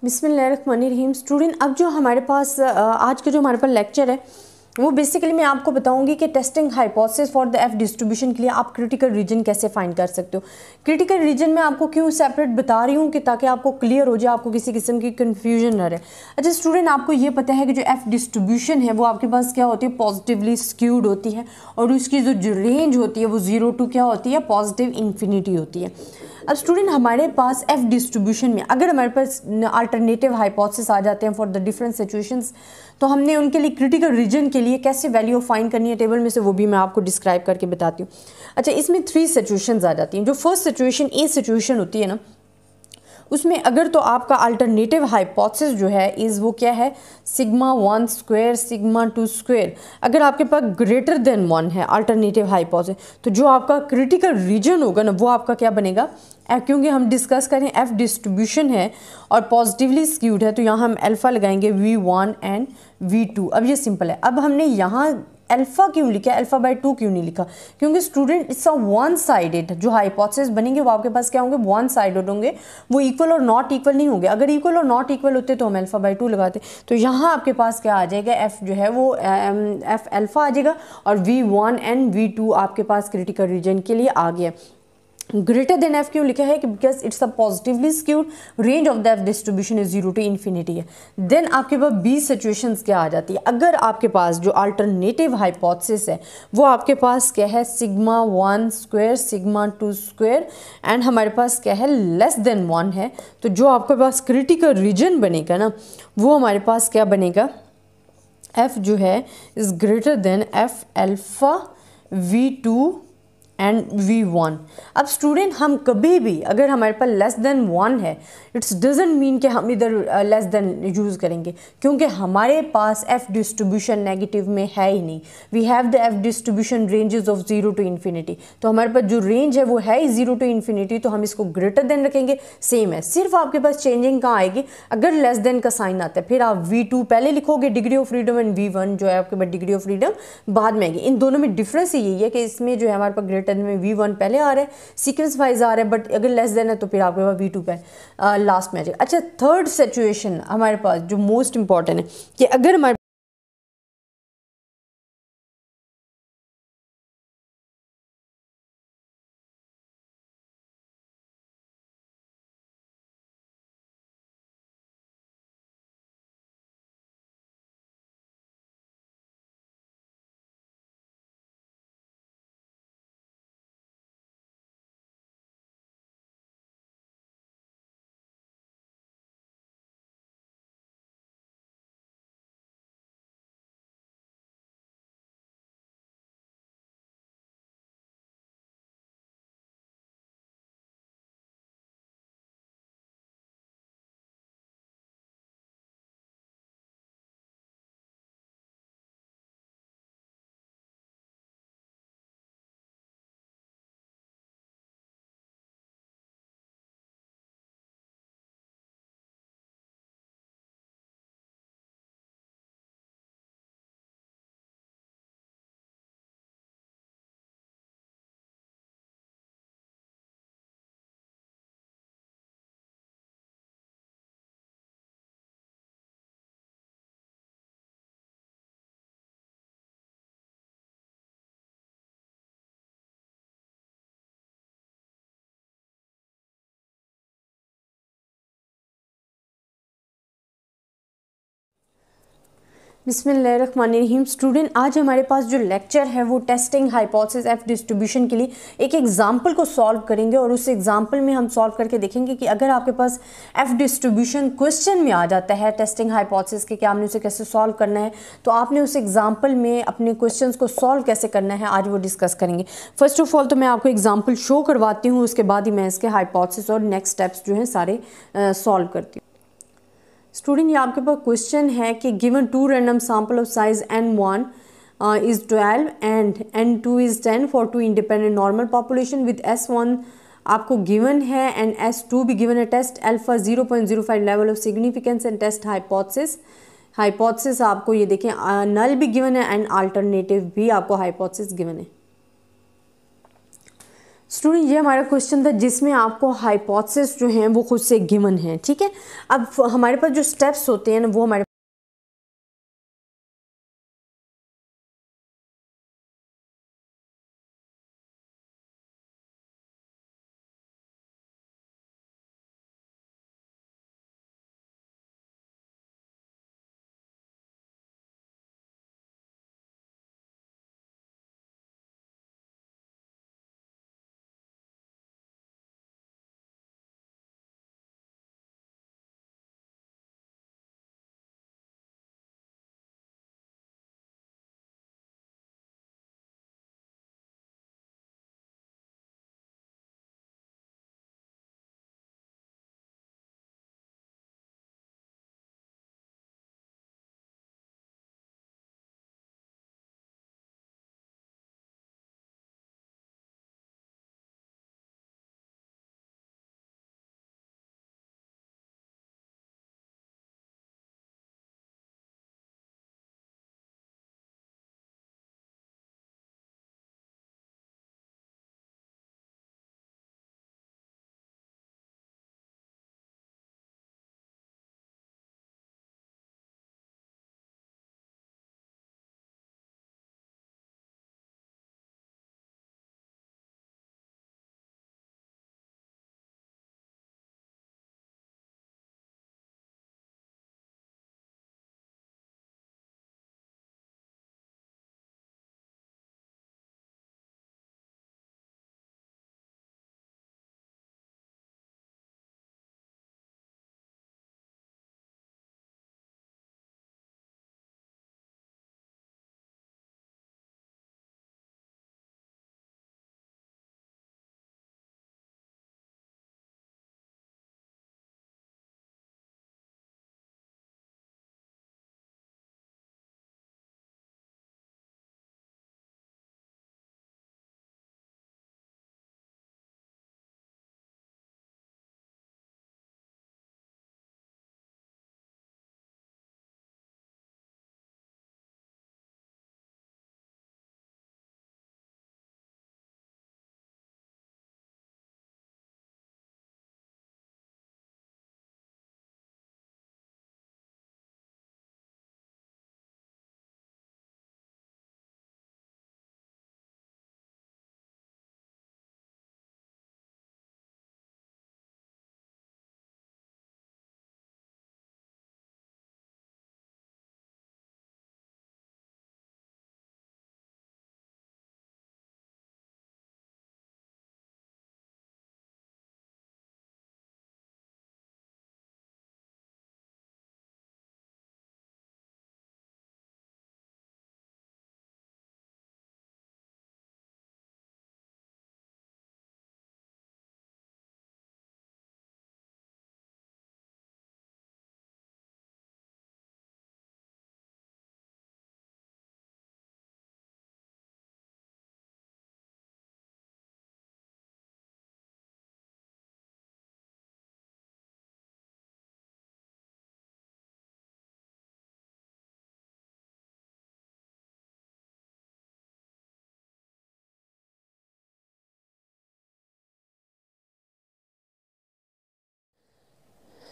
बिस्मिल्लाहिर्रहमानिर्रहीम। स्टूडेंट, अब जो हमारे पास आज का जो हमारे पास लेक्चर है वो बेसिकली मैं आपको बताऊंगी कि testing hypothesis for the F distribution के लिए आप क्रिटिकल रीजन कैसे फाइंड कर सकते हो। क्रिटिकल रीजन में आपको क्यों सेपरेट बता रही हूँ कि ताकि आपको क्लियर हो जाए, आपको किसी किस्म की कन्फ्यूजन ना रहे। अच्छा स्टूडेंट, आपको ये पता है कि जो एफ डिस्ट्रीब्यूशन है वो आपके पास क्या होती है, पॉजिटिवली स्क्यूड होती है, और उसकी जो रेंज होती है वो 0 to क्या होती है, पॉजिटिव इन्फिनिटी होती है। अब स्टूडेंट, हमारे पास एफ डिस्ट्रीब्यूशन में अगर हमारे पास अल्टरनेटिव हाइपोथेसिस आ जाते हैं फॉर द डिफरेंट सिचुएशंस, तो हमने उनके लिए क्रिटिकल रीजन के लिए कैसे वैल्यू फाइंड करनी है टेबल में से, वो भी मैं आपको डिस्क्राइब करके बताती हूँ। अच्छा, इसमें 3 सिचुएशंस आ जाती हैं। जो फर्स्ट सिचुएशन ए सिचुएशन होती है ना, उसमें अगर तो आपका अल्टरनेटिव हाइपोथेसिस जो है इज़ वो क्या है, सिग्मा 1 स्क्वायर सिग्मा 2 स्क्वायर। अगर आपके पास ग्रेटर देन 1 है अल्टरनेटिव हाइपोथेसिस, तो जो आपका क्रिटिकल रीजन होगा ना वो आपका क्या बनेगा, क्योंकि हम डिस्कस करें एफ डिस्ट्रीब्यूशन है और पॉजिटिवली स्क्यूड है, तो यहाँ हम अल्फ़ा लगाएंगे V1 एंड V2। अब ये सिंपल है। अब हमने यहाँ अल्फ़ा क्यों लिखा, अल्फ़ा बाय 2 क्यों नहीं लिखा, क्योंकि student it's a one sided. जो हाइपोथेसिस बनेंगे वो आपके पास क्या होंगे, वन साइडेड होंगे, वो इक्वल और नॉट इक्वल नहीं होंगे। अगर इक्वल और नॉट इक्वल होते तो हम अल्फ़ा बाय 2 लगाते। तो यहाँ आपके पास क्या आ जाएगा, एफ जो है वो एफ अल्फ़ा आ जाएगा, और V1 एंड V2 आपके पास क्रिटिकल रीजन के लिए आ गया। ग्रेटर देन एफ क्यों लिखा है कि because it's a positively skewed, range of the F distribution is 0 to infinity है। देन आपके पास बी सिचुएशंस क्या आ जाती है, अगर आपके पास जो अल्टरनेटिव हाइपोथेसिस है वो आपके पास क्या है, sigma 1 square sigma 2 square, and हमारे पास क्या है, लेस देन 1 है, तो जो आपके पास क्रिटिकल रीजन बनेगा ना वो हमारे पास क्या बनेगा, एफ जो है is greater than F alpha V2 and V1। अब स्टूडेंट, हम कभी भी अगर हमारे पास लेस देन 1 है, इट्स डजेंट मीन कि हम इधर लेस देन यूज़ करेंगे, क्योंकि हमारे पास एफ डिस्ट्रीब्यूशन नेगेटिव में है ही नहीं। We have the F distribution ranges of 0 to infinity, तो हमारे पास जो रेंज है वो है ही 0 to इन्फिनिटी, तो हम इसको ग्रेटर देन रखेंगे। सेम है, सिर्फ आपके पास चेंजिंग कहाँ आएगी, अगर लेस देन का साइन आता है फिर आप V2 पहले लिखोगे, degree of freedom, and V1 जो है आपके पास डिग्री ऑफ फ्रीडम बाद में आएगी। इन दोनों में डिफरेंस यही है कि इसमें जो है हमारे पास ग्रेटर में V1 पहले आ रहा है, सीक्वेंस वाइज आ रहा है, बट अगर लेस देन है तो फिर आपके पास V2 पे लास्ट में आ जाएगा। अच्छा, थर्ड सिचुएशन हमारे पास जो मोस्ट इंपॉर्टेंट है कि अगर हमारे बिस्मिल्लाहिर्रहमानिर्रहीम। स्टूडेंट, आज हमारे पास जो लेक्चर है वो टेस्टिंग हाइपोथेसिस एफ डिस्ट्रीब्यूशन के लिए एक एग्जांपल को सॉल्व करेंगे, और उस एग्जांपल में हम सॉल्व करके देखेंगे कि अगर आपके पास एफ डिस्ट्रीब्यूशन क्वेश्चन में आ जाता है टेस्टिंग हाइपोथेसिस के, क्या हमने उसे कैसे सॉल्व करना है, तो आपने उस एग्जाम्पल में अपने क्वेश्चन को सॉल्व कैसे करना है आज वो डिस्कस करेंगे। फर्स्ट ऑफ ऑल तो मैं आपको एग्जाम्पल शो करवाती हूँ, उसके बाद ही मैं इसके हाइपोथेसिस और नेक्स्ट स्टेप्स जो हैं सारे सॉल्व करती हूँ। स्टूडेंट, ये आपके पास क्वेश्चन है कि given 2 random sample of size N1 is 12 and N2 is 10 for 2 independent normal population with S1 आपको गिवन है एंड S2 भी गिवन है। Test alpha 0.05 level of significance and test hypothesis आपको ये देखें नल भी गिवन है एंड अल्टरनेटिव भी आपको हाइपोथेसिस गिवन है। स्टूडेंट ये हमारा क्वेश्चन था जिसमें आपको हाइपोथेसिस जो हैं वो खुद से गिवन है, ठीक है। अब हमारे पास जो स्टेप्स होते हैं ना वो हमारे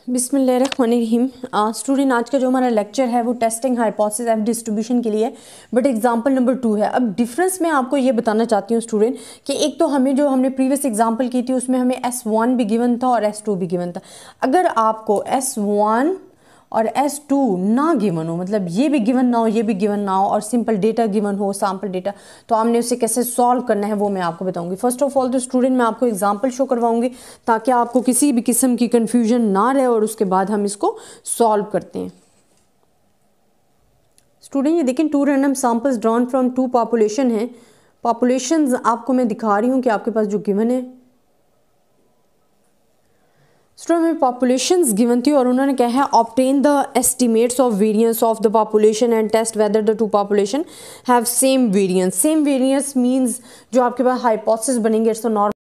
बिस्मिल्लाहिर्रहमानिर्रहीम। स्टूडेंट आज का जो हमारा लेक्चर है वो टेस्टिंग हाइपोथेसिस एफ डिस्ट्रीब्यूशन के लिए है, बट एग्जांपल नंबर 2 है। अब डिफरेंस मैं आपको ये बताना चाहती हूँ स्टूडेंट कि एक तो हमें जो हमने प्रीवियस एग्जांपल की थी उसमें हमें S1 भी गिवन था और S2 भी गिवन था। अगर आपको S1 और S2 ना गिवन हो, मतलब ये भी गिवन ना हो ये भी गिवन ना हो और सिंपल डेटा गिवन हो, सैम्पल डेटा, तो हमने उसे कैसे सॉल्व करना है वो मैं आपको बताऊंगी। फर्स्ट ऑफ ऑल तो स्टूडेंट मैं आपको एग्जांपल शो करवाऊंगी ताकि आपको किसी भी किस्म की कन्फ्यूजन ना रहे और उसके बाद हम इसको सॉल्व करते हैं। स्टूडेंट ये देखें, 2 random samples drawn from 2 population है। पॉपुलेशंस आपको मैं दिखा रही हूँ कि आपके पास जो गिवन है स्टूडेंट में पॉपुलेशंस गिवन थी और उन्होंने कहा है obtain the estimates of variance of the population and test whether the 2 population have same variance. Same variance means जो आपके पास हाइपोथेसिस बनेंगे इट्स नॉर्मल